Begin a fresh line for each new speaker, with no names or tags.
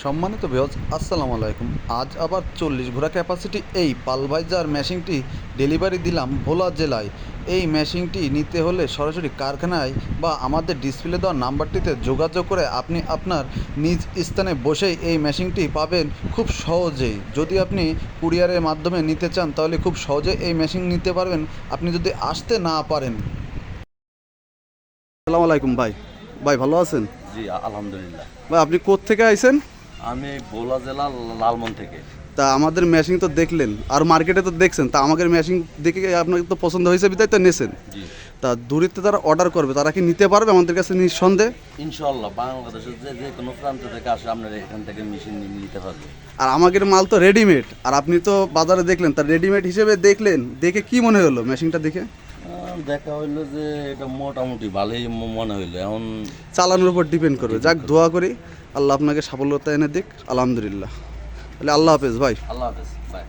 সম্মানিত ভিউয়ার্স, আসসালামু আলাইকুম। আজ আবার 40 ঘোড়া ক্যাপাসিটি এই পালভাইজার মেশিনটি ডেলিভারি দিলাম ভোলা জেলায়। এই মেশিনটি নিতে হলে সরাসরি কারখানায় বা আমাদের ডিসপ্লে দেওয়া নাম্বারটিতে যোগাযোগ করে আপনি আপনার নিজ স্থানে বসেই এই মেশিনটি পাবেন খুব সহজেই। যদি আপনি কুরিয়ারের মাধ্যমে নিতে চান তাহলে খুব সহজে এই মেশিন নিতে পারবেন আপনি যদি আসতে না পারেন। আসসালামু আলাইকুম ভাই। ভাই ভালো আছেন?
জি, আলহামদুলিল্লাহ।
ভাই আপনি কোত্থেকে আইছেন?
আমি ভোলা জেলা লালমন থেকে।
তা আমাদের মেশিন তো দেখলেন আর মার্কেটে তো দেখছেন, তা আমাদের মেশিন দেখে আপনাকে তো পছন্দ হয়েছে বিধায় তো নেছেন।
জি,
তা দূরিত্বে তারা অর্ডার করবে, তারা কি নিতে পারবে আমাদের কাছে নিঃসন্দেহে?
ইনশাল্লাহ বাংলাদেশের যে কোনো প্রান্ত থেকে আসে আপনারা এখান থেকে মেশিন নিতে পারবে।
আর আমাদের মাল তো রেডিমেড, আর আপনি তো বাজারে দেখলেন, তার রেডিমেড হিসেবে দেখলেন, দেখে কি মনে হলো মেশিনটা দেখে?
দেখা হইলো যে এটা মোটামুটি ভালোই মনে হইলো। এখন
চালানোর উপর ডিপেন্ড করবে। যাক, দোয়া করি আল্লাহ আপনাকে সাফল্যতা এনে দিক। আলহামদুলিল্লাহ। তাহলে আল্লাহ হাফেজ ভাই।
আল্লাহ হাফেজ, বাই।